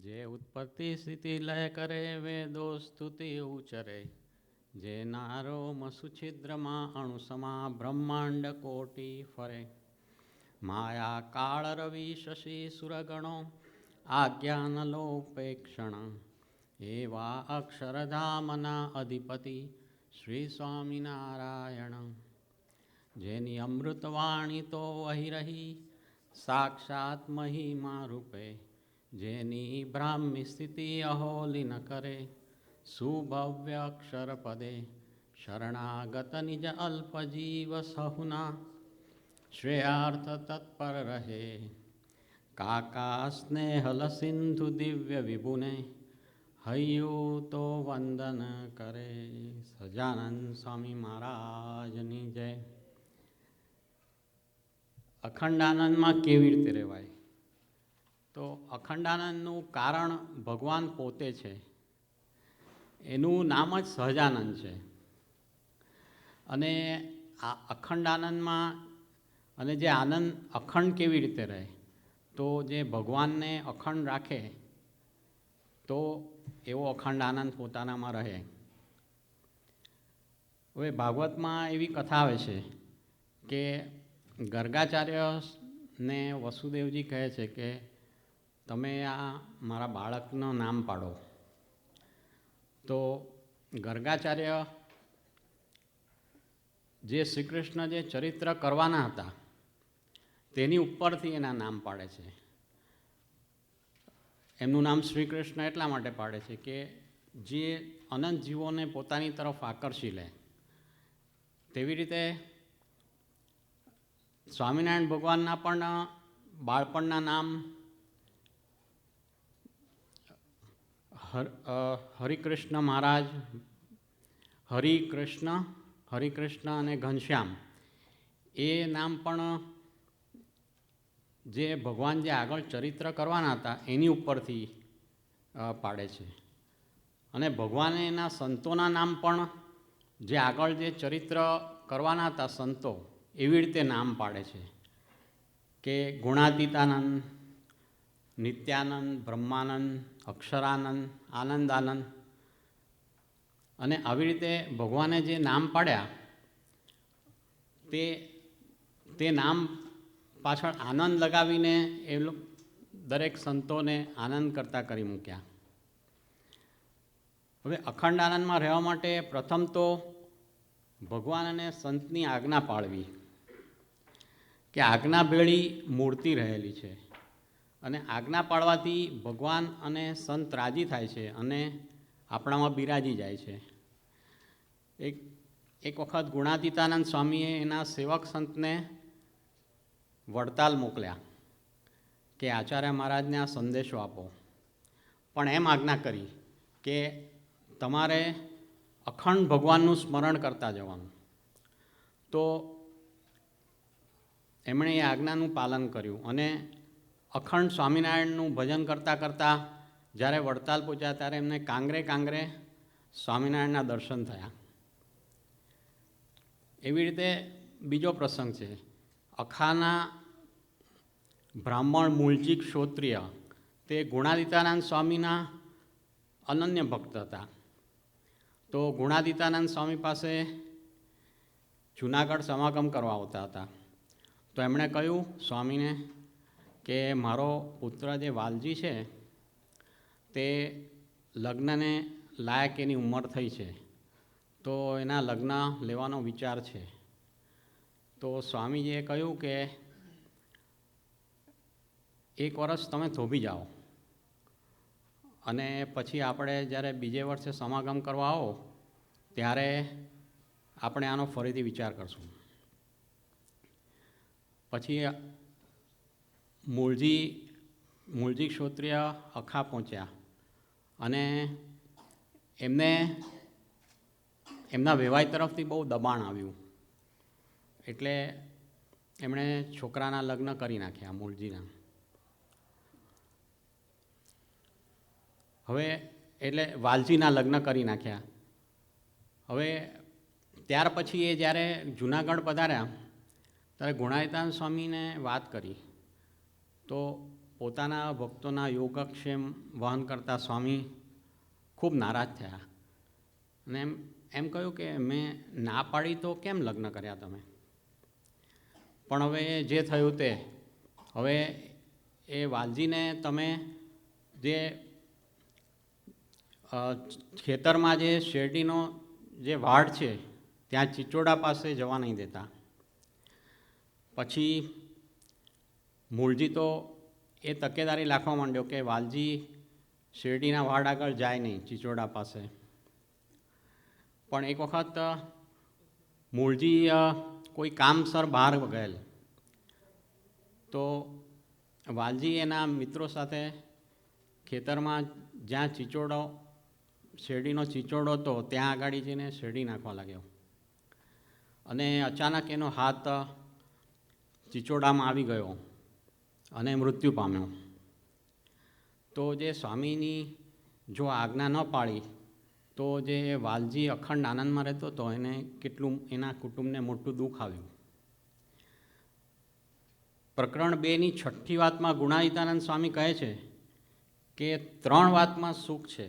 જે ઉત્પત્તિ સ્થિતિ લય કરે વેદો સ્તુતિ ઉચરે, જે નારો મસુછિદ્રમાં અણુસમા બ્રહ્માંડ કોટી ફરે. માયા કાળ રવિ શશી સુરગણો આજ્ઞાનલોપેક્ષણ, એવા અક્ષરધામના અધિપતિ શ્રી સ્વામિનારાયણ. જેની અમૃતવાણી તો વહી રહી સાક્ષાત મહિમા રૂપે, જેની બ્રાહ્મી સ્થિતિ અહોલી ન કરે સુભવ્ય અક્ષર પદે. શરણાગત નિજ અલ્પજીવ સહુના શ્રેયાર્થ તત્પર રહે, કાકા સ્નેહલ સિંધુ દિવ્ય વિભુને હૈયું તો વંદન કરે. સજાનંદ સ્વામી મહારાજની જય. અખંડાનંદમાં કેવી રીતે રહેવાય? તો અખંડાનંદનું કારણ ભગવાન પોતે છે. એનું નામ જ સહજાનંદ છે. અને આ અખંડાનંદમાં અને જે આનંદ અખંડ કેવી રીતે રહે? તો જે ભગવાનને અખંડ રાખે તો એવો અખંડ આનંદ પોતાનામાં રહે. હવે ભાગવતમાં એવી કથા આવે છે કે ગર્ગાચાર્યને વસુદેવજી કહે છે કે તમે આ મારા બાળકનું નામ પાડો. તો ગર્ગાચાર્ય જે શ્રી કૃષ્ણ જે ચરિત્ર કરવાના હતા તેની ઉપરથી એના નામ પાડે છે. એમનું નામ શ્રી કૃષ્ણ એટલા માટે પાડે છે કે જે અનંત જીવોને પોતાની તરફ આકર્ષી લે. તેવી રીતે સ્વામિનારાયણ ભગવાનના પણ બાળપણના નામ હરિકૃષ્ણ મહારાજ, હરિકૃષ્ણ અને ઘનશ્યામ, એ નામ પણ જે ભગવાન જે આગળ ચરિત્ર કરવાના હતા એની ઉપરથી પાડે છે. અને ભગવાને એના સંતોના નામ પણ જે આગળ જે ચરિત્ર કરવાના હતા સંતો એવી રીતે નામ પાડે છે કે ગુણાતીતાનંદ, નિત્યાનંદ, બ્રહ્માનંદ, અક્ષરાનંદ, આનંદાનંદ. અને આવી રીતે ભગવાને જે નામ પાડ્યા તે નામ પાછળ આનંદ લગાવીને એ દરેક સંતોને આનંદ કરતા કરી મૂક્યા. હવે અખંડ આનંદમાં રહેવા માટે પ્રથમ તો ભગવાન અને સંતની આજ્ઞા પાળવી, કે આજ્ઞાભેળી મૂર્તિ રહેલી છે અને આજ્ઞા પાળવાથી ભગવાન અને સંત રાજી થાય છે અને આપણામાં બિરાજી જાય છે. એક વખત ગુણાતીતાનંદ સ્વામીએ એના સેવક સંતને વડતાલ મોકલ્યા કે આચાર્ય મહારાજને આ સંદેશો આપો, પણ એમ આજ્ઞા કરી કે તમારે અખંડ ભગવાનનું સ્મરણ કરતા જવાનું. તો એમણે એ આજ્ઞાનું પાલન કર્યું અને અખંડ સ્વામિનારાયણનું ભજન કરતાં કરતાં જ્યારે વડતાલ પહોંચ્યા ત્યારે એમને કાંગરે સ્વામિનારાયણના દર્શન થયા. એવી રીતે બીજો પ્રસંગ છે. અખાના બ્રાહ્મણ મૂળજી ક્ષોત્રિય તે ગુણાતીતાનંદ સ્વામીના અનન્ય ભક્ત હતા. તો ગુણાતીતાનંદ સ્વામી પાસે જૂનાગઢ સમાગમ કરવા આવતા હતા. તો એમણે કહ્યું સ્વામીને કે મારો પુત્ર જે વાલજી છે તે લગ્નને લાયક એની ઉંમર થઈ છે, તો એના લગ્ન લેવાનો વિચાર છે. તો સ્વામીજીએ કહ્યું કે એક વર્ષ તમે થોભી જાઓ અને પછી આપણે જ્યારે બીજે વર્ષે સમાગમ કરવા આવો ત્યારે આપણે આનો ફરીથી વિચાર કરશું. પછી મૂળજી ક્ષોત્રિય અખા પહોંચ્યા અને એમના વેવાઈ તરફથી બહુ દબાણ આવ્યું એટલે એમણે છોકરાના લગ્ન કરી નાખ્યા મૂળજીના. હવે એટલે વાલજીના લગ્ન કરી નાખ્યા. હવે ત્યાર પછી એ જ્યારે જૂનાગઢ પધાર્યા ત્યારે ગુણાતીતાનંદ સ્વામીને વાત કરી. તો પોતાના ભક્તોના યોગક્ષેમ વહન કરતા સ્વામી ખૂબ નારાજ થયા અને એમ કહ્યું કે મેં ના પાડી તો કેમ લગ્ન કર્યા તમે? પણ હવે જે થયું તે, હવે એ વાલજીને તમે જે ખેતરમાં જે શેરડીનો જે વાડ છે ત્યાં ચિચોડા પાસે જવા નહીં દેતા. પછી મૂળજી તો એ તકેદારી રાખવા માંડ્યો કે વાલજી શેરડીના વાડ આગળ જાય નહીં ચિચોડા પાસે. પણ એક વખત મૂળજી કોઈ કામસર બહાર ગયેલ તો વાલજી એના મિત્રો સાથે ખેતરમાં જ્યાં શેરડીનો ચિચોડો હતો ત્યાં આગળ જઈને શેરડી નાખવા લાગ્યો અને અચાનક એનો હાથ ચિચોડામાં આવી ગયો અને મૃત્યુ પામ્યો. તો જે સ્વામીની જો આજ્ઞા ન પાળી તો જે વાલજી અખંડ આનંદમાં રહેતો હતો એને કેટલું એના કુટુંબને મોટું દુઃખ આવ્યું. પ્રકરણ 2ની 6ઠ્ઠી વાતમાં ગુણાતીતાનંદ સ્વામી કહે છે કે 3 વાતમાં સુખ છે.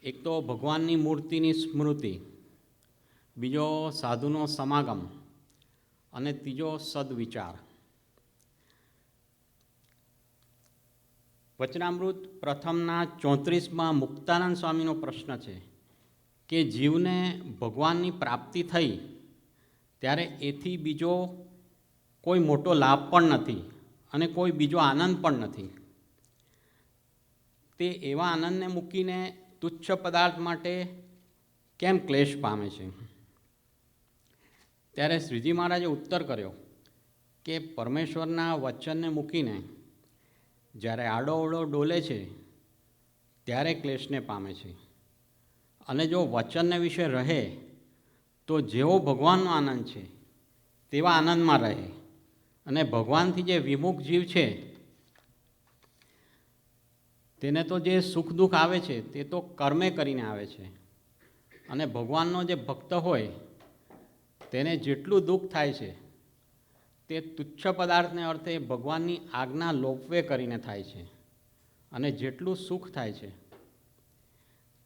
એક તો ભગવાનની મૂર્તિની સ્મૃતિ, બીજો સાધુનો સમાગમ અને ત્રીજો સદવિચાર. વચનામૃત પ્રથમના 34માં મુક્તાનંદ સ્વામીનો પ્રશ્ન છે કે જીવને ભગવાનની પ્રાપ્તિ થઈ ત્યારે એથી બીજો કોઈ મોટો લાભ પણ નથી અને કોઈ બીજો આનંદ પણ નથી. તે એવા આનંદને મૂકીને તુચ્છ પદાર્થ માટે કેમ ક્લેશ પામે છે? ત્યારે શ્રીજી મહારાજે ઉત્તર કર્યો કે પરમેશ્વરના વચનને મૂકીને જ્યારે આડોઅવળો ડોલે છે ત્યારે ક્લેશને પામે છે, અને જો વચનને વિશે રહે તો જેવો ભગવાનનો આનંદ છે તેવા આનંદમાં રહે, અને ભગવાનથી જે વિમુખ જીવ છે તેને તો જે સુખ દુઃખ આવે છે તે તો કર્મે કરીને આવે છે, અને ભગવાનનો જે ભક્ત હોય તેને જેટલું દુઃખ થાય છે તે તુચ્છ પદાર્થને અર્થે ભગવાનની આજ્ઞા લોપવે કરીને થાય છે, અને જેટલું સુખ થાય છે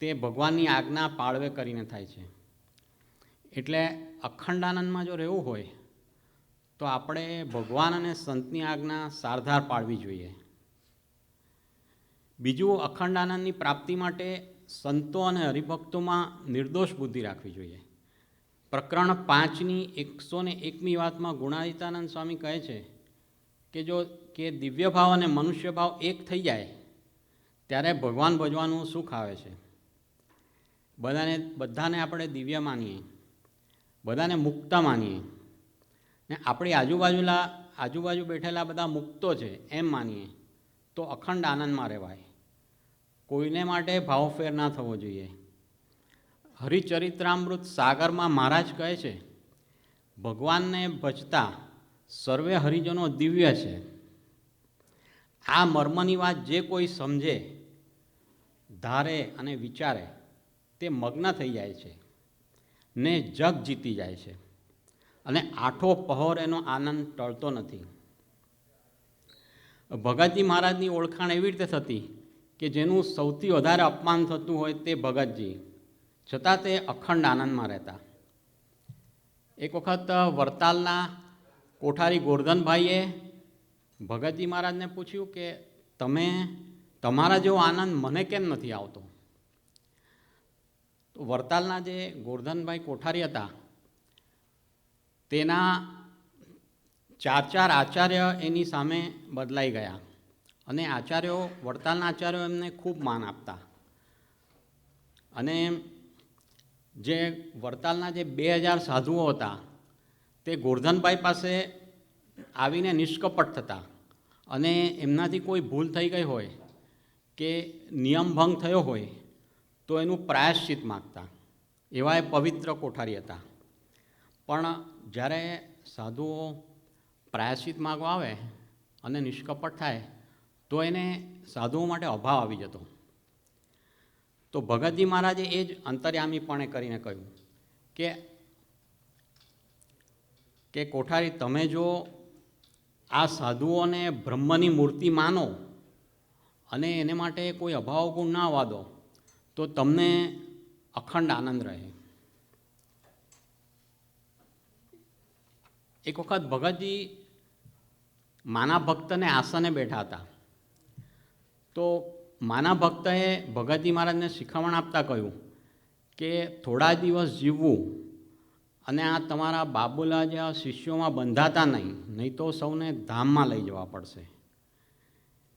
તે ભગવાનની આજ્ઞા પાળવે કરીને થાય છે. એટલે અખંડ આનંદમાં જો રહેવું હોય તો આપણે ભગવાન અને સંતની આજ્ઞા સારધાર પાળવી જોઈએ. બીજું, અખંડ આનંદની પ્રાપ્તિ માટે સંતો અને હરિભક્તોમાં નિર્દોષ બુદ્ધિ રાખવી જોઈએ. પ્રકરણ 5ની 101મી વાતમાં ગુણાતીતાનંદ સ્વામી કહે છે કે દિવ્ય ભાવ અને મનુષ્ય ભાવ એક થઈ જાય ત્યારે ભગવાન ભજવાનું સુખ આવે છે. બધાને આપણે દિવ્ય માનીએ, બધાને મુક્ત માનીએ, ને આપણી આજુબાજુ બેઠેલા બધા મુક્તો છે એમ માનીએ તો અખંડ આનંદમાં રહેવાય. કોઈને માટે ભાવફેર ના થવો જોઈએ. હરિચરિત્રામૃત સાગરમાં મહારાજ કહે છે ભગવાનને ભજતા સર્વે હરિજનો દિવ્ય છે. આ મર્મની વાત જે કોઈ સમજે, ધારે અને વિચારે તે મગ્ન થઈ જાય છે ને જગ જીતી જાય છે, અને આઠો પહોર એનો આનંદ ટળતો નથી. ભગતજી મહારાજની ઓળખાણ એવી રીતે થતી કે જેનું સૌથી વધારે અપમાન થતું હોય તે ભગતજી, છતાં તે અખંડ આનંદમાં રહેતા. એક વખત વરતાલના કોઠારી ગોરધનભાઈએ ભગતજી મહારાજને પૂછ્યું કે તમારા જેવો આનંદ મને કેમ નથી આવતો? તો વરતાલના જે ગોરધનભાઈ કોઠારી હતા તેના 4 આચાર્ય એની સામે બદલાઈ ગયા, અને વરતાલના આચાર્યો એમને ખૂબ માન આપતા. અને જે વરતાલના જે 2000 સાધુઓ હતા તે ગોરધનભાઈ પાસે આવીને નિષ્કપટ થતા, અને એમનાથી કોઈ ભૂલ થઈ ગઈ હોય કે નિયમ ભંગ થયો હોય તો એનું પ્રાયશ્ચિત માગતા. એવા એ પવિત્ર કોઠારી હતા. પણ જ્યારે સાધુઓ પ્રાયશ્ચિત માગવા આવે અને નિષ્કપટ થાય તો એને સાધુઓ માટે અભાવ આવી જતો. તો ભગતજી મહારાજે એ જ અંતર્યામીપણે કરીને કહ્યું કે કોઠારી, તમે જો આ સાધુઓને બ્રહ્મની મૂર્તિ માનો અને એને માટે કોઈ અભાવ ગુણ ના આવવા દો તો તમને અખંડ આનંદ રહે. એક વખત ભગતજી માના ભક્તને આસને બેઠા હતા. તો માના ભક્તએ ભગતજી મહારાજને શિખામણ આપતા કહ્યું કે થોડા દિવસ જીવવું અને આ તમારા બાબુલા જેવા શિષ્યોમાં બંધાતા નહીં તો સૌને ધામમાં લઈ જવા પડશે.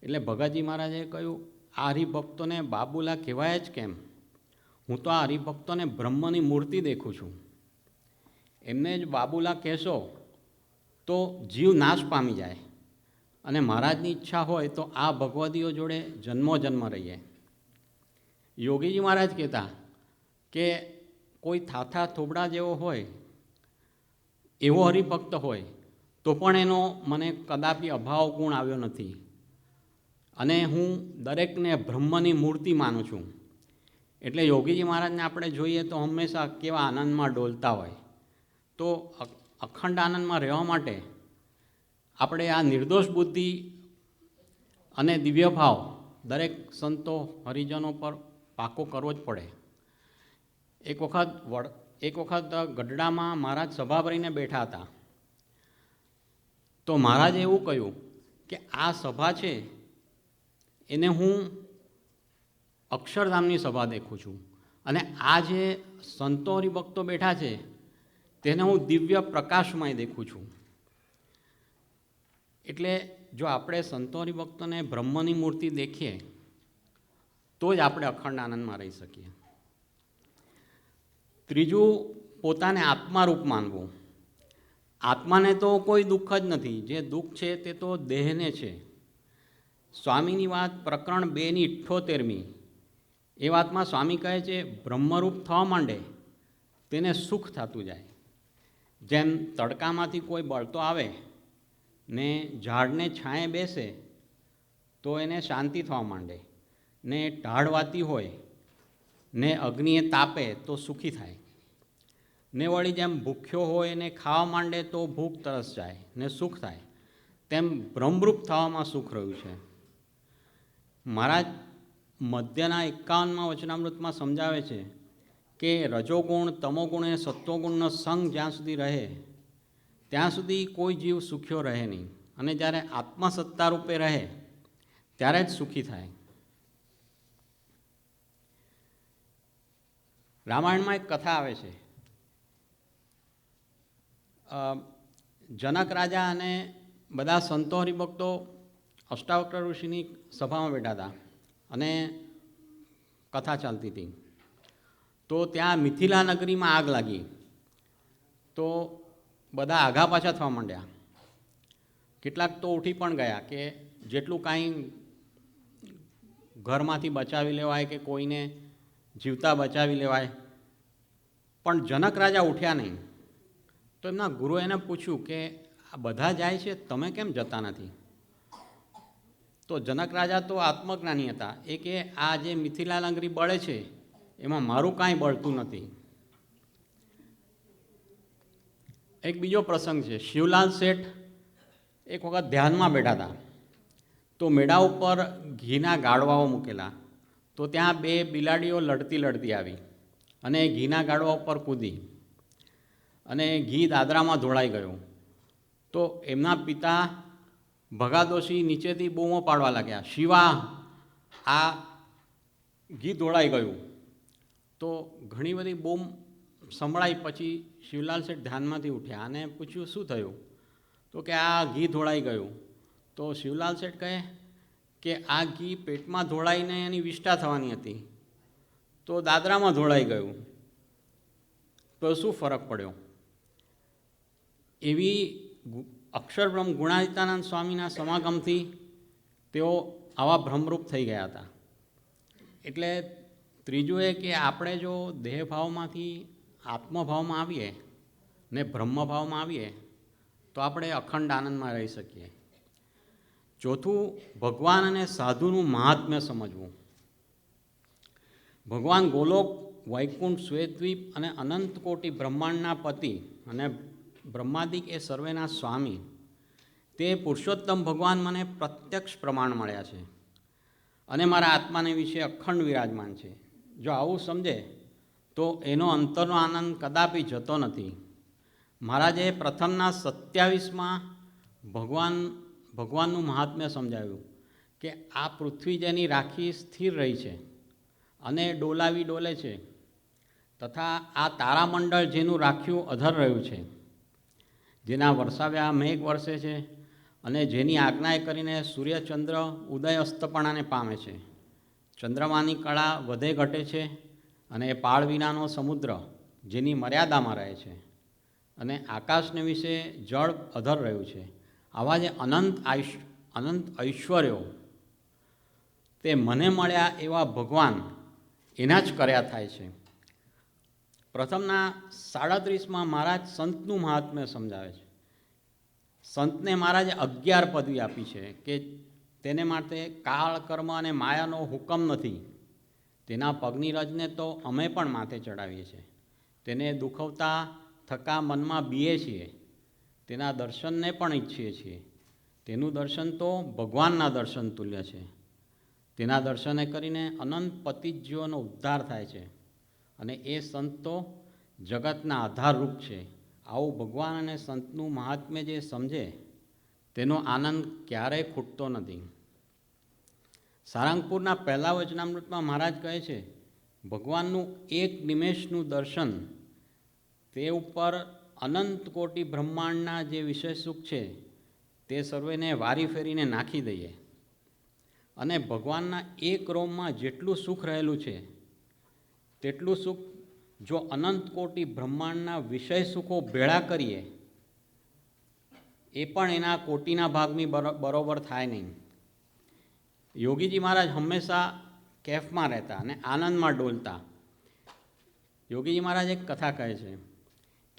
એટલે ભગતજી મહારાજે કહ્યું, આ હરિભક્તોને બાબુલા કહેવાય જ કેમ? હું તો આ હરિભક્તોને બ્રહ્મની મૂર્તિ દેખું છું. એમને જ બાબુલા કહેશો તો જીવ નાશ પામી જાય અને મહારાજની ઈચ્છા હોય તો આ ભગવદીઓ જોડે જન્મો જન્મ રહીએ. યોગીજી મહારાજ કહેતા કે કોઈ થાથા થોબડા જેવો હોય એવો હરિભક્ત હોય તો પણ એનો મને કદાપી અભાવ ગુણ આવ્યો નથી અને હું દરેકને બ્રહ્મની મૂર્તિ માનું છું. એટલે યોગીજી મહારાજને આપણે જોઈએ તો હંમેશા કેવા આનંદમાં ડોલતા હોય. તો અખંડ આનંદમાં રહેવા માટે આપણે આ નિર્દોષ બુદ્ધિ અને દિવ્ય ભાવ દરેક સંતો હરિજનો પર પાકો કરવો જ પડે. એક વખત ગઢડામાં મહારાજ સભા ભરીને બેઠા હતા. તો મહારાજે એવું કહ્યું કે આ સભા છે એને હું અક્ષરધામની સભા દેખું છું અને આ જે સંતો હરિભક્તો બેઠા છે તેને હું દિવ્ય પ્રકાશમય દેખું છું. એટલે જો આપણે સંતો હરિભક્તોને બ્રહ્મની મૂર્તિ દેખીએ તો જ આપણે અખંડ આનંદમાં રહી શકીએ. ત્રીજું, પોતાને આત્મારૂપ માનવું. આત્માને તો કોઈ દુઃખ જ નથી. જે દુઃખ છે તે તો દેહને છે. સ્વામીની વાત પ્રકરણ 2:78 એ વાતમાં સ્વામી કહે છે, બ્રહ્મરૂપ થવા માંડે તેને સુખ થતું જાય. જેમ તડકામાંથી કોઈ બળતો આવે ને ઝાડને છાંયે બેસે તો એને શાંતિ થવા માંડે, ને ઢાળ વાતી હોય ને અગ્નિએ તાપે તો સુખી થાય, ને વળી જેમ ભૂખ્યો હોય એને ખાવા માંડે તો ભૂખ તરસ જાય ને સુખ થાય, તેમ બ્રહ્મરૂપ થવામાં સુખ રહ્યું છે. મહારાજ મધ્યના 51માં વચનામૃતમાં સમજાવે છે કે રજોગુણ, તમોગુણ અને સત્વગુણનો સંગ જ્યાં સુધી રહે ત્યાં સુધી કોઈ જીવ સુખ્યો રહે નહીં અને જ્યારે આત્મસત્તા રૂપે રહે ત્યારે જ સુખી થાય. રામાયણમાં એક કથા આવે છે. જનક રાજા અને બધા સંતો હરિભક્તો અષ્ટાવક્ર ઋષિની સભામાં બેઠા હતા અને કથા ચાલતી હતી. તો ત્યાં મિથિલા નગરીમાં આગ લાગી. તો બધા આઘા પાછા થવા માંડ્યા. કેટલાક તો ઉઠી પણ ગયા કે જેટલું કાંઈ ઘરમાંથી બચાવી લેવાય કે કોઈને જીવતા બચાવી લેવાય. પણ જનક રાજા ઉઠ્યા નહીં. તો એમના ગુરુએ એને પૂછ્યું કે આ બધા જાય છે, તમે કેમ જતા નથી? તો જનક રાજા તો આત્મજ્ઞાની હતા. એ કે આ જે મિથિલા નગરી બળે છે એમાં મારું કાંઈ બળતું નથી. એક બીજો પ્રસંગ છે. શિવલાલ શેઠ એક વખત ધ્યાનમાં બેઠા હતા. તો મેળા ઉપર ઘીના ગાડવાઓ મૂકેલા. તો ત્યાં 2 બિલાડીઓ લડતી આવી અને ઘીના ગાડવા ઉપર કૂદી અને ઘી દાદરામાં ઢોળાઈ ગયું. તો એમના પિતા ભગાદોશી નીચેથી બૂમો પાડવા લાગ્યા, શિવા, આ ઘી ઢોળાઈ ગયું. તો ઘણી બધી બૂમ સંભળાઈ. પછી શિવલાલ શેઠ ધ્યાનમાંથી ઉઠ્યા અને પૂછ્યું, શું થયું? તો કે આ ઘી ઢોળાઈ ગયું. તો શિવલાલ શેઠ કહે કે આ ઘી પેટમાં ઢોળાઈને એની વિષ્ઠા થવાની હતી, તો દાદરામાં ઢોળાઈ ગયું, તો શું ફરક પડ્યો? એવી અક્ષરબ્રહ્મ ગુણાતીતાનંદ સ્વામીના સમાગમથી તેઓ આવા ભ્રમરૂપ થઈ ગયા હતા. એટલે ત્રીજું એ કે આપણે જો દેહભાવમાંથી આત્મભાવમાં આવીએ ને બ્રહ્મભાવમાં આવીએ તો આપણે અખંડ આનંદમાં રહી શકીએ. ચોથું, ભગવાન અને સાધુનું મહાત્મ્ય સમજવું. ભગવાન ગોલોક, વૈકુંઠ, શ્વેતદ્વીપ અને અનંત કોટી બ્રહ્માંડના પતિ અને બ્રહ્માદિક એ સર્વેના સ્વામી, તે પુરુષોત્તમ ભગવાન મને પ્રત્યક્ષ પ્રમાણ મળ્યા છે અને મારા આત્માને વિશે અખંડ વિરાજમાન છે. જો આવું સમજે તો એનો અંતરનો આનંદ કદાપી જતો નથી. મહારાજે પ્રથમના 27માં ભગવાનનું મહાત્મ્ય સમજાવ્યું કે આ પૃથ્વી જેની રાખી સ્થિર રહી છે અને ડોલાવી ડોલે છે, તથા આ તારામંડળ જેનું રાખ્યું અધર રહ્યું છે, જેના વરસાવ્યા મેઘ વરસે છે અને જેની આજ્ઞાએ કરીને સૂર્યચંદ્ર ઉદય અસ્તપણાને પામે છે, ચંદ્રમાની કળા વધે ઘટે છે અને પાળ વિનાનો સમુદ્ર જેની મર્યાદામાં રહે છે, અને આકાશને વિશે જળ અધર રહ્યું છે. આવા જે અનંત ઐશ્વર્યો તે મને મળ્યા એવા ભગવાન એના જ કર્યા થાય છે. પ્રથમના 37માં મહારાજ સંતનું મહાત્મ્ય સમજાવે છે. સંતને મહારાજે 11 પદવી આપી છે કે તેને માટે કાળ, કર્મ અને માયાનો હુકમ નથી. તેના પગની રજને તો અમે પણ માથે ચડાવીએ છીએ. તેને દુખવતા થકા મનમાં બીએ છીએ. તેના દર્શનને પણ ઈચ્છીએ છીએ. તેનું દર્શન તો ભગવાનના દર્શન તુલ્ય છે. તેના દર્શને કરીને અનંત પતિજીવોનો ઉદ્ધાર થાય છે અને એ સંત તો જગતના આધારરૂપ છે. આવું ભગવાન અને સંતનું મહાત્મ્ય જે સમજે તેનો આનંદ ક્યારેય ખૂટતો નથી. સારંગપુરના પહેલા વચનામૃતમાં મહારાજ કહે છે, ભગવાનનું એક નિમેષનું દર્શન તે ઉપર અનંત કોટી બ્રહ્માંડના જે વિષય સુખ છે તે સર્વેને વારી ફેરીને નાખી દઈએ અને ભગવાનના એક રોમમાં જેટલું સુખ રહેલું છે તેટલું સુખ જો અનંત કોટી બ્રહ્માંડના વિષય સુખો ભેળા કરીએ એ પણ એના કોટીના ભાગની બરોબર થાય નહીં. યોગીજી મહારાજ હંમેશા કેફમાં રહેતા અને આનંદમાં ડોલતા. યોગીજી મહારાજ એક કથા કહે છે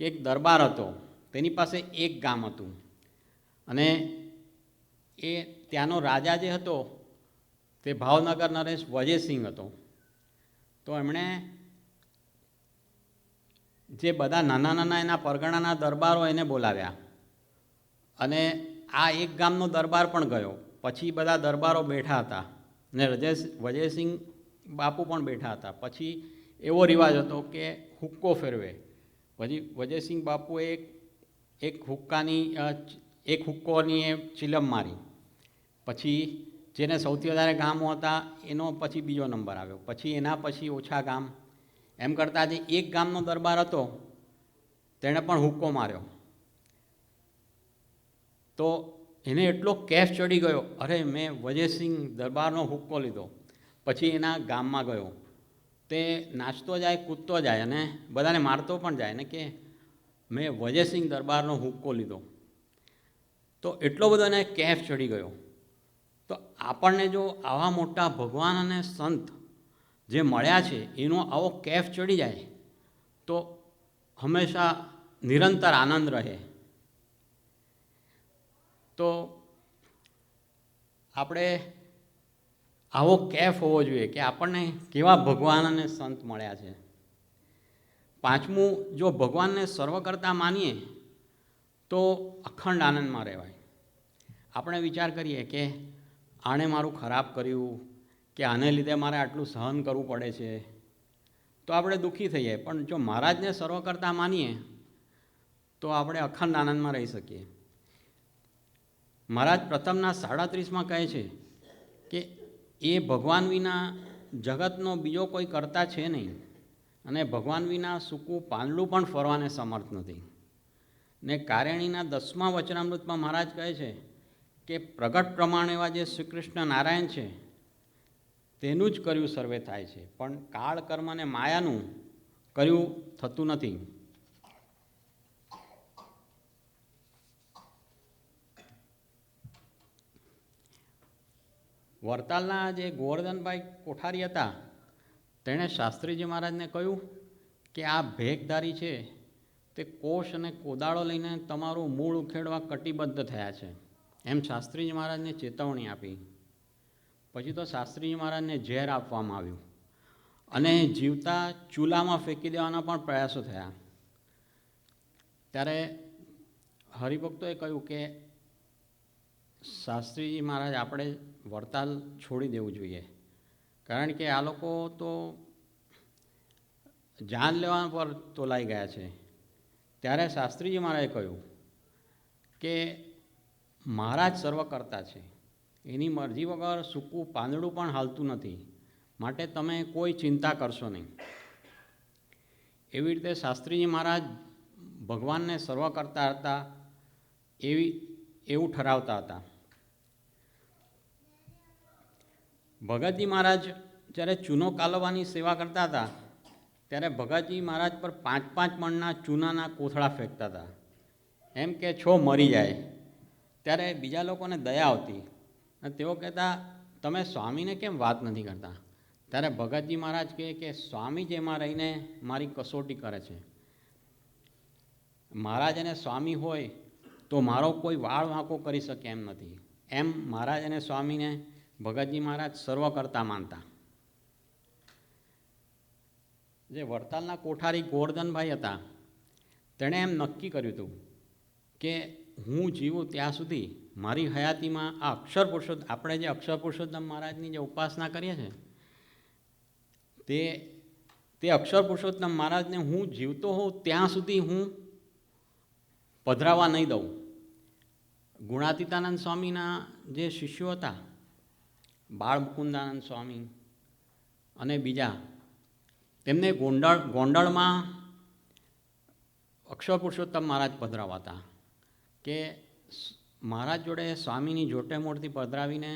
કે એક દરબાર હતો, તેની પાસે એક ગામ હતું અને એ ત્યાંનો રાજા જે હતો તે ભાવનગર નરેશ વજયસિંહ હતો. તો એમણે જે બધા નાના નાના એના પરગણાના દરબારો એને બોલાવ્યા અને આ એક ગામનો દરબાર પણ ગયો. પછી બધા દરબારો બેઠા હતા ને વજયસિંહ બાપુ પણ બેઠા હતા. પછી એવો રિવાજ હતો કે હુક્કો ફેરવે. પછી વજયસિંહ બાપુએ એક હુક્કોની એ ચિલમ મારી. પછી જેને સૌથી વધારે ગામો હતા એનો પછી બીજો નંબર આવ્યો. પછી એના પછી ઓછા ગામ, એમ કરતાં જે એક ગામનો દરબાર હતો તેણે પણ હુક્કો માર્યો. તો એને એટલો કેફ ચડી ગયો, અરે મેં વજયસિંહ દરબારનો હુક્કો લીધો. પછી એના ગામમાં ગયો. તે નાચતો જાય, કૂદતો જાય અને બધાને મારતો પણ જાય ને કે મેં વજયસિંહ દરબારનો હુક્કો લીધો. તો એટલો બધો એને કેફ ચડી ગયો. તો આપણને જો આવા મોટા ભગવાન અને સંત જે મળ્યા છે એનો આવો કેફ ચડી જાય તો હંમેશા નિરંતર આનંદ રહે. તો આપણે આવો કેફ હોવો જોઈએ કે આપણને કેવા ભગવાન અને સંત મળ્યા છે. પાંચમું, જો ભગવાનને સર્વ કરતા માનીએ તો અખંડ આનંદમાં રહેવાય. આપણે વિચાર કરીએ કે આણે મારું ખરાબ કર્યું કે આને લીધે મારે આટલું સહન કરવું પડે છે તો આપણે દુઃખી થઈએ. પણ જો મહારાજને સર્વ કરતા માનીએ તો આપણે અખંડ આનંદમાં રહી શકીએ. મહારાજ પ્રથમના 37માં કહે છે કે એ ભગવાન વિના જગતનો બીજો કોઈ કરતા છે નહીં અને ભગવાન વિના સૂકું પાંદડું પણ ફરવાને સમર્થ નથી. ને કારેણીના 10મા વચનામૃતમાં મહારાજ કહે છે કે પ્રગટ પ્રમાણ એવા જે શ્રી કૃષ્ણ નારાયણ છે તેનું જ કર્યું સર્વે થાય છે, પણ કાળ, કર્મ અને માયાનું કર્યું થતું નથી. વરતાલના જે ગોવર્ધનભાઈ કોઠારી હતા તેણે શાસ્ત્રીજી મહારાજને કહ્યું કે આ ભેખધારી છે તે કોષ અને કોદાળો લઈને તમારું મૂળ ઉખેડવા કટિબદ્ધ થયા છે, એમ શાસ્ત્રીજી મહારાજને ચેતવણી આપી. પછી તો શાસ્ત્રીજી મહારાજને ઝેર આપવામાં આવ્યું અને જીવતા ચૂલામાં ફેંકી દેવાના પણ પ્રયાસો થયા. ત્યારે હરિભક્તોએ કહ્યું કે શાસ્ત્રીજી મહારાજ આપણે વડતાલ છોડી દેવું જોઈએ, કારણ કે આ લોકો તો જાન લેવા પર તોલાઈ ગયા છે. ત્યારે શાસ્ત્રીજી મહારાજે કહ્યું કે મહારાજ સર્વ કરતા છે, એની મરજી વગર સૂકું પાંદડું પણ હાલતું નથી, માટે તમે કોઈ ચિંતા કરશો નહીં. એવી રીતે શાસ્ત્રીજી મહારાજ ભગવાનને સર્વ કરતા હતા એવું ઠરાવતા હતા. ભગતજી મહારાજ જ્યારે ચૂનો કાલવવાની સેવા કરતા હતા ત્યારે ભગતજી મહારાજ પર 5-5 મણના ચૂનાના કોથળા ફેંકતા હતા, એમ કે છો મરી જાય. ત્યારે બીજા લોકોને દયા આવતી અને તેઓ કહેતા તમે સ્વામીને કેમ વાત નથી કરતા? ત્યારે ભગતજી મહારાજ કહે કે સ્વામી જેમાં રહીને મારી કસોટી કરે છે. મહારાજ અને સ્વામી હોય તો મારો કોઈ વાળ વાંકો કરી શકે એમ નથી. એમ મહારાજ અને સ્વામીને ભગતજી મહારાજ સર્વ કરતા માનતા. જે વડતાલના કોઠારી ગોવર્ધનભાઈ હતા, તેણે એમ નક્કી કર્યું હતું કે હું જીવું ત્યાં સુધી મારી હયાતીમાં આ અક્ષર પુરુષોત્તમ, આપણે જે અક્ષર પુરુષોત્તમ મહારાજની જે ઉપાસના કરીએ છીએ તે અક્ષર પુરુષોત્તમ મહારાજને હું જીવતો હોઉં ત્યાં સુધી હું પધરાવા નહીં દઉં. ગુણાતીતાનંદ સ્વામીના જે શિષ્યો હતા, બાળ મુકુંદાનંદ સ્વામી અને બીજા, તેમને ગોંડલમાં અક્ષર પુરુષોત્તમ મહારાજ પધરાવાતા કે મહારાજ જોડે સ્વામીની જોટે મોડથી પધરાવીને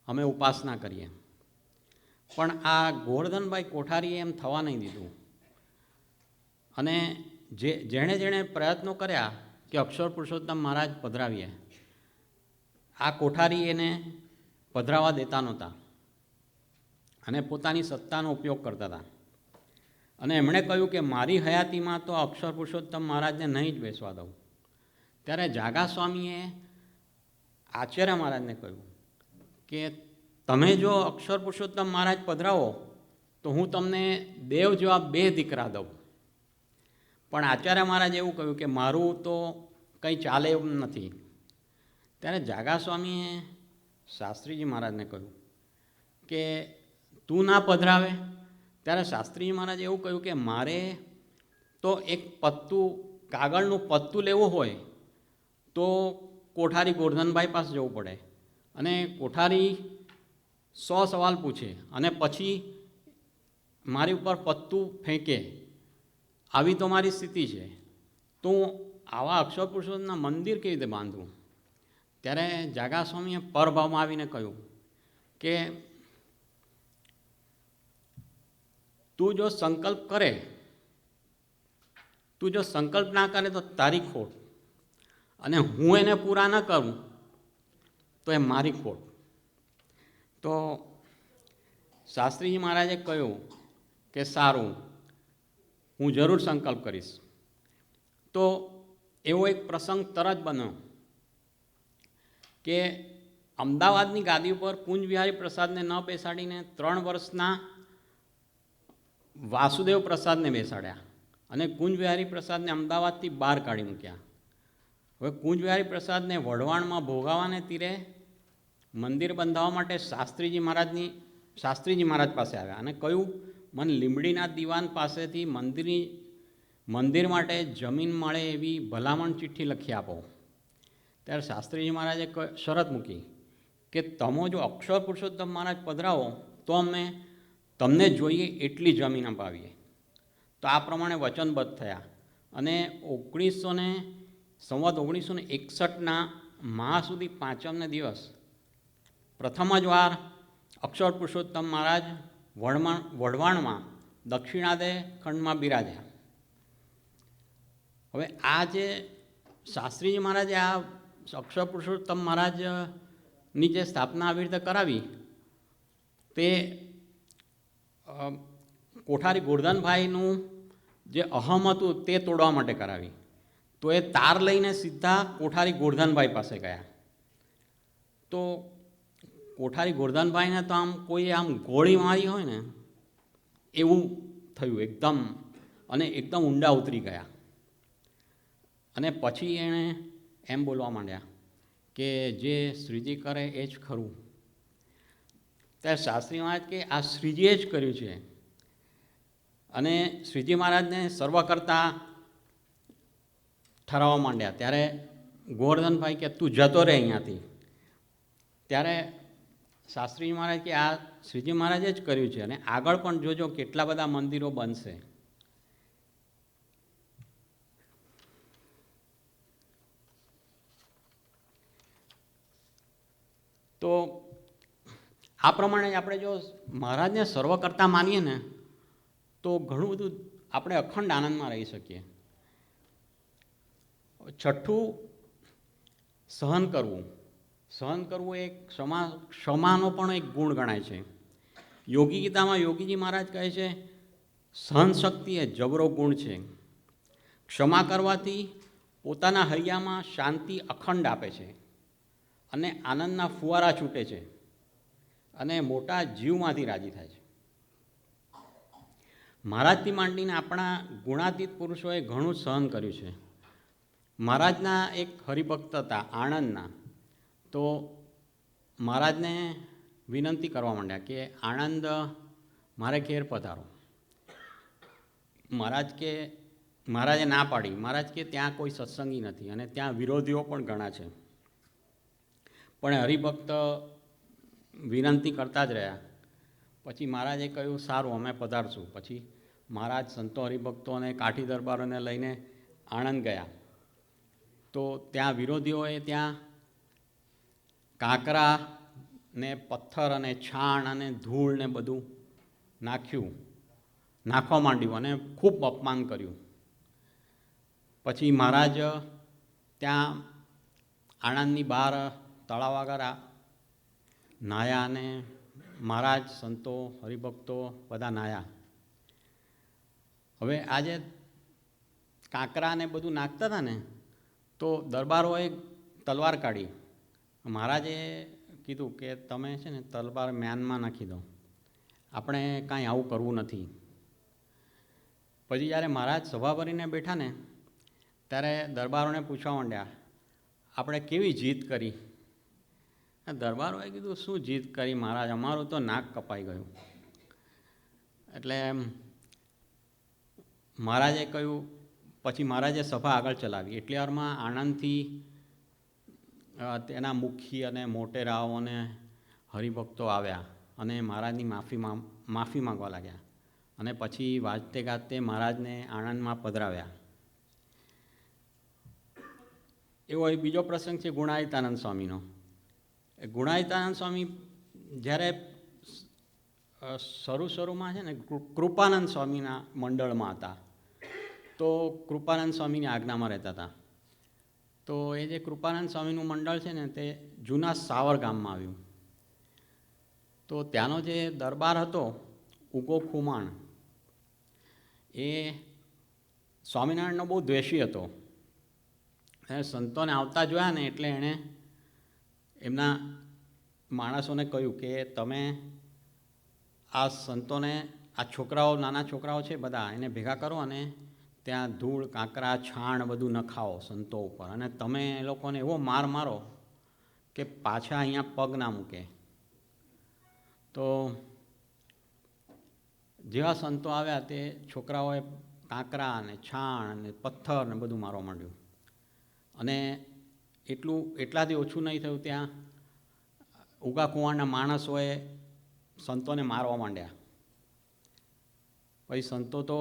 અમે ઉપાસના કરીએ. પણ આ ગોવર્ધનભાઈ કોઠારીએ એમ થવા નહીં દીધું અને જેણે પ્રયત્નો કર્યા કે અક્ષર પુરુષોત્તમ મહારાજ પધરાવીએ, આ કોઠારી એને પધરાવા દેતા નહોતા અને પોતાની સત્તાનો ઉપયોગ કરતા હતા. અને એમણે કહ્યું કે મારી હયાતીમાં તો અક્ષર પુરુષોત્તમ મહારાજને નહીં જ બેસવા દઉં. ત્યારે જાગા સ્વામીએ આચાર્ય મહારાજને કહ્યું કે તમે જો અક્ષર પુરુષોત્તમ મહારાજ પધરાવો તો હું તમને દેવ જેવા 2 દીકરા દઉં. પણ આચાર્ય મહારાજે એવું કહ્યું કે મારું તો કંઈ ચાલે એમ નથી. ત્યારે જાગા સ્વામીએ શાસ્ત્રીજી મહારાજને કહ્યું કે તું ના પધરાવે? ત્યારે શાસ્ત્રીજી મહારાજે એવું કહ્યું કે મારે તો એક પત્તું, કાગળનું પત્તું લેવું હોય તો કોઠારી ગોવર્ધનભાઈ પાસે જવું પડે અને કોઠારી 100 સવાલ પૂછે અને પછી મારી ઉપર પત્તું ફેંકે. આવી તો મારી સ્થિતિ છે, તો આવા અક્ષર પુરુષોત્તમના મંદિર કેવી રીતે બાંધવું? ત્યારે જાગા સ્વામીએ પરભાવમાં આવીને કહ્યું કે તું જો સંકલ્પ ના કરે તો તારી ખોટ, અને હું એને પૂરા ન કરું તો એ મારી ખોટ. તો શાસ્ત્રીજી મહારાજે કહ્યું કે સારું, હું જરૂર સંકલ્પ કરીશ. તો એવો એક પ્રસંગ તરત બન્યો કે અમદાવાદની ગાદી ઉપર કુંજ વિહારી પ્રસાદને ન બેસાડીને 3 વર્ષના વાસુદેવ પ્રસાદને બેસાડ્યા અને કુંજ વિહારી પ્રસાદને અમદાવાદથી બહાર કાઢી મૂક્યા. હવે કુંજ વિહારી પ્રસાદને વઢવાણમાં ભોગાવાને તીરે મંદિર બંધાવવા માટે શાસ્ત્રીજી મહારાજ પાસે આવ્યા અને કહ્યું મને લીંબડીના દીવાન પાસેથી મંદિર માટે જમીન મળે એવી ભલામણ ચિઠ્ઠી લખી આપો. ત્યારે શાસ્ત્રીજી મહારાજે શરત મૂકી કે તમે જો અક્ષર પુરુષોત્તમ મહારાજ પધરાવો તો અમે તમને જોઈએ એટલી જમીન અપાવીએ. તો આ પ્રમાણે વચનબદ્ધ થયા અને 1961ના મહા સુધી 5મ દિવસ પ્રથમ જ વાર અક્ષર પુરુષોત્તમ મહારાજ વઢવાણમાં દક્ષિણાદય ખંડમાં બિરાજ્યા. હવે આ જે શાસ્ત્રીજી મહારાજે આ અક્ષર પુરુષોત્તમ મહારાજની જે સ્થાપના આવી રીતે કરાવી તે કોઠારી ગોવર્ધનભાઈનું જે અહમ હતું તે તોડવા માટે કરાવી. તો એ તાર લઈને સીધા કોઠારી ગોવર્ધનભાઈ પાસે ગયા. તો કોઠારી ગોવર્ધનભાઈને તો કોઈએ ગોળી મારી હોય ને એવું થયું એકદમ ઊંડા ઉતરી ગયા. અને પછી એણે એમ બોલવા માંડ્યા કે જે શ્રીજી કરે એ જ ખરું. ત્યારે શાસ્ત્રી મહારાજ કે આ શ્રીજીએ જ કર્યું છે. અને શ્રીજી મહારાજને સર્વ કરતા ઠરાવવા માંડ્યા. ત્યારે ગોવર્ધનભાઈ કે તું જતો રહે અહીંયાથી. ત્યારે શાસ્ત્રી મહારાજ કે આ શ્રીજી મહારાજે જ કર્યું છે અને આગળ પણ જોજો કેટલા બધા મંદિરો બનશે. તો આ પ્રમાણે આપણે જો મહારાજને સર્વ કરતા માનીએ ને તો ઘણું બધું આપણે અખંડ આનંદમાં રહી શકીએ. છઠ્ઠું, સહન કરવું. સહન કરવું એક ક્ષમાનો પણ એક ગુણ ગણાય છે. યોગી ગીતામાં યોગીજી મહારાજ કહે છે સહન શક્તિ એ જબરો ગુણ છે. ક્ષમા કરવાથી પોતાના હૈયામાં શાંતિ અખંડ આપે છે અને આનંદના ફુવારા છૂટે છે અને મોટા જીવમાંથી રાજી થાય છે. મહારાજથી માંડીને આપણા ગુણાતીત પુરુષોએ ઘણું સહન કર્યું છે. મહારાજના એક હરિભક્ત હતા આણંદના. તો મહારાજને વિનંતી કરવા માંડ્યા કે આણંદ મારે ઘેર પધારો. મહારાજે ના પાડી. મહારાજ કે ત્યાં કોઈ સત્સંગી નથી અને ત્યાં વિરોધીઓ પણ ઘણા છે. પણ હરિભક્ત વિનંતી કરતા જ રહ્યા. પછી મહારાજે કહ્યું સારું અમે પધારશું. પછી મહારાજ સંતો હરિભક્તો અને કાઠી દરબારોને લઈને આણંદ ગયા. તો ત્યાં વિરોધીઓએ ત્યાં કાંકરા ને પથ્થર અને છાણ અને ધૂળ ને બધું નાખવા માંડ્યું અને ખૂબ અપમાન કર્યું. પછી મહારાજ ત્યાં આણંદની બહાર તળાવ આગળ નાહ્યા અને મહારાજ સંતો હરિભક્તો બધા નાહ્યા. હવે આજે કાંકરા ને બધું નાખતા હતા ને તો દરબારોએ તલવાર કાઢી. મહારાજે કીધું કે તમે છે ને તલવાર મ્યાનમાં નાખી દો, આપણે કાંઈ આવું કરવું નથી. પછી જ્યારે મહારાજ સભા ભરીને બેઠા ને ત્યારે દરબારોને પૂછવા માંડ્યા આપણે કેવી જીત કરી. દરબારોએ કીધું શું જીત કરી મહારાજ, અમારું તો નાક કપાઈ ગયું. એટલે મહારાજે કહ્યું. પછી મહારાજે સભા આગળ ચલાવી. એટલી વારમાં આણંદથી તેના મુખી અને મોટેરાઓ અને હરિભક્તો આવ્યા અને મહારાજની માફી માંગવા લાગ્યા. અને પછી વાજતે ગાજતે મહારાજને આણંદમાં પધરાવ્યા. એવો એક બીજો પ્રસંગ છે ગુણાતીતાનંદ સ્વામીનો. ગુણાતીતાનંદ સ્વામી જ્યારે શરૂમાં છે ને કૃપાનંદ સ્વામીના મંડળમાં હતા. તો કૃપાનંદ સ્વામીની આજ્ઞામાં રહેતા હતા. તો એ જે કૃપાનંદ સ્વામીનું મંડળ છે ને તે જૂના સાવર ગામમાં આવ્યું. તો ત્યાંનો જે દરબાર હતો ઉગો ખુમાણ એ સ્વામિનારાયણનો બહુ દ્વેષી હતો. સંતોને આવતા જોયા ને એટલે એણે એમના માણસોને કહ્યું કે તમે આ સંતોને, આ છોકરાઓ નાના છોકરાઓ છે બધા, એને ભેગા કરો અને ત્યાં ધૂળ કાંકરા છાણ બધું નખાવો સંતો ઉપર અને તમે એ લોકોને એવો માર મારો કે પાછા અહીંયા પગ ના મૂકે. તો જેવા સંતો આવ્યા તે છોકરાઓએ કાંકરા અને છાણ અને પથ્થર ને બધું મારવા માંડ્યું. અને એટલાથી ઓછું નહીં થયું, ત્યાં ઉગા કુંવારના માણસોએ સંતોને મારવા માંડ્યા. પછી સંતો તો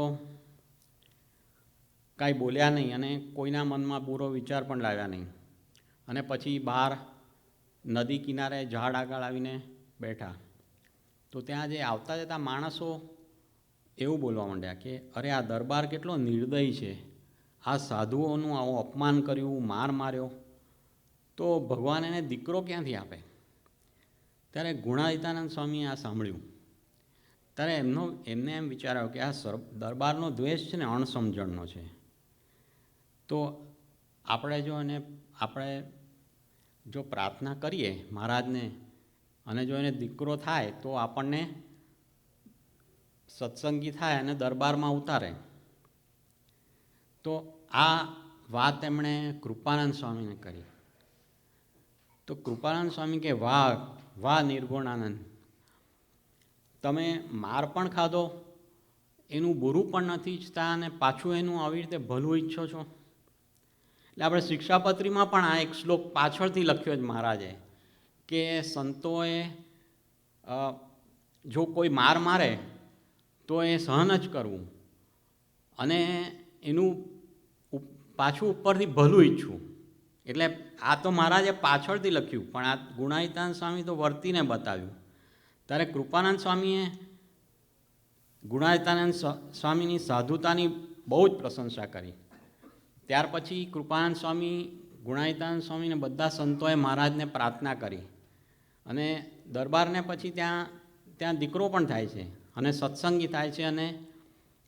કાંઈ બોલ્યા નહીં અને કોઈના મનમાં બુરો વિચાર પણ લાવ્યા નહીં. અને પછી બહાર નદી કિનારે ઝાડ આગળ આવીને બેઠા. તો ત્યાં જે આવતા જતા માણસો એવું બોલવા માંડ્યા કે અરે આ દરબાર કેટલો નિર્દય છે, આ સાધુઓનું આવું અપમાન કર્યું, માર માર્યો, તો ભગવાન એને દીકરો ક્યાંથી આપે. ત્યારે ગુણાતીતાનંદ સ્વામીએ આ સાંભળ્યું. ત્યારે એમને એમ વિચાર્યો કે આ દરબારનો દ્વેષ છે ને અણસમજણનો છે. તો આપણે જો પ્રાર્થના કરીએ મહારાજને અને જો એને દીકરો થાય તો આપણને સત્સંગી થાય અને દરબારમાં ઉતારે. તો આ વાત એમણે કૃપાનંદ સ્વામીને કરી. તો કૃપાનંદ સ્વામી કે વાહ વાહ નિર્ગુણાનંદ, તમે માર પણ ખાધો, એનું બુરું પણ નથી ઈચ્છતા અને પાછું એનું આવી રીતે ભલું ઈચ્છો છો. એટલે આપણે શિક્ષાપત્રીમાં પણ આ એક શ્લોક પાછળથી લખ્યો જ મહારાજે કે સંતોએ જો કોઈ માર મારે તો એ સહન જ કરવું અને એનું પાછું ઉપરથી ભલું ઈચ્છવું. એટલે આ તો મહારાજે પાછળથી લખ્યું, પણ આ ગુણાતીતાનંદ સ્વામી તો વર્તીને બતાવ્યું. ત્યારે કૃપાનંદ સ્વામીએ ગુણાતીતાનંદ સ્વામીની સાધુતાની બહુ જ પ્રશંસા કરી. ત્યાર પછી કૃપાનંદ સ્વામી, ગુણાતીતાનંદ સ્વામીને બધા સંતોએ મહારાજને પ્રાર્થના કરી અને દરબારને પછી ત્યાં દીકરો પણ થાય છે અને સત્સંગી થાય છે અને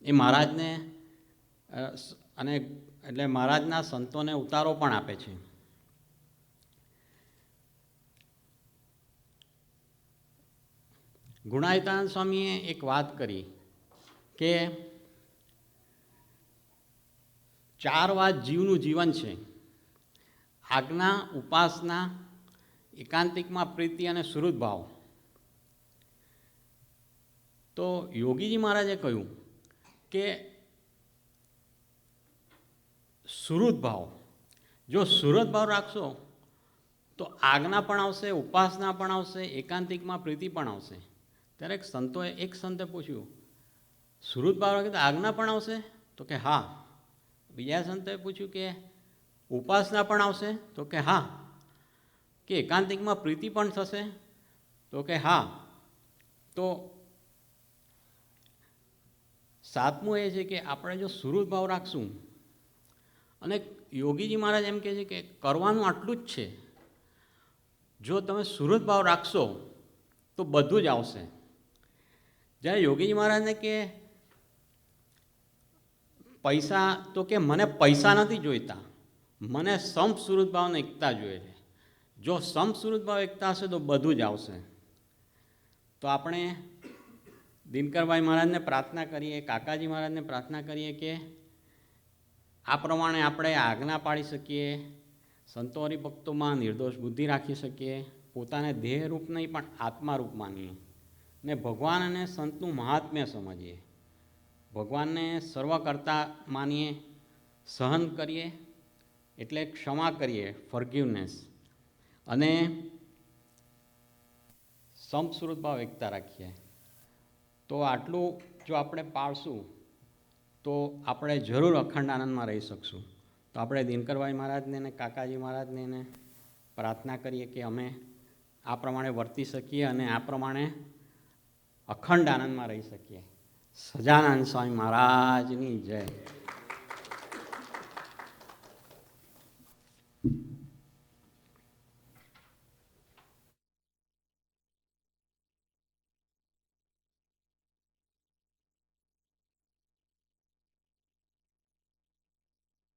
એ મહારાજને અને એટલે મહારાજના સંતોને ઉતારો પણ આપે છે. ગુણાતીતાનંદ સ્વામીએ એક વાત કરી કે 4 વાત જીવનું જીવન છે: આજ્ઞા, ઉપાસના, એકાંતિકમાં પ્રીતિ અને સુહૃદ ભાવ. તો યોગીજી મહારાજે કહ્યું કે સુહૃદ ભાવ, જો સુહૃદ ભાવ રાખશો તો આજ્ઞા પણ આવશે, ઉપાસના પણ આવશે, એકાંતિકમાં પ્રીતિ પણ આવશે. ત્યારે એક સંતે પૂછ્યું, સુહૃદ ભાવ રાખે તો આજ્ઞા પણ આવશે? તો કે હા. બીજા સંતે પૂછ્યું કે ઉપાસના પણ આવશે? તો કે હા. કે એકાંતિકમાં પ્રીતિ પણ થશે? તો કે હા. તો 7મું એ છે કે આપણે જો સુહૃદ ભાવ રાખશું, અને યોગીજી મહારાજ એમ કહે છે કે કરવાનું આટલું જ છે, જો તમે સુહૃદ ભાવ રાખશો તો બધું જ આવશે. જ્યારે યોગીજી મહારાજને કે પૈસા, તો કે મને પૈસા નથી જોઈતા, મને સંપ સુહૃદ ભાવને એકતા જોઈએ છે. જો સંપ સુહૃદ ભાવ એકતા હશે તો બધું જ આવશે. તો આપણે દિનકરભાઈ મહારાજને પ્રાર્થના કરીએ, કાકાજી મહારાજને પ્રાર્થના કરીએ કે આ પ્રમાણે આપણે આજ્ઞા પાળી શકીએ, સંતો હરિભક્તોમાં નિર્દોષ બુદ્ધિ રાખી શકીએ, પોતાને દેહરૂપ નહીં પણ આત્મારૂપ માનીએ ને ભગવાન અને સંતનું મહાત્મ્ય સમજીએ, ભગવાનને સર્વ કરતા માનીએ, સહન કરીએ એટલે ક્ષમા કરીએ, ફોરગિવનેસ, અને સંપ સુહૃદ ભાવ એકતા રાખીએ. તો આટલું જો આપણે પાળશું તો આપણે જરૂર અખંડ આનંદમાં રહી શકશું. તો આપણે દિનકરભાઈ મહારાજને અને કાકાજી મહારાજને એને પ્રાર્થના કરીએ કે અમે આ પ્રમાણે વર્તી શકીએ અને આ પ્રમાણે અખંડ આનંદમાં રહી શકીએ. સજાનંદ સ્વામી મહારાજની જય.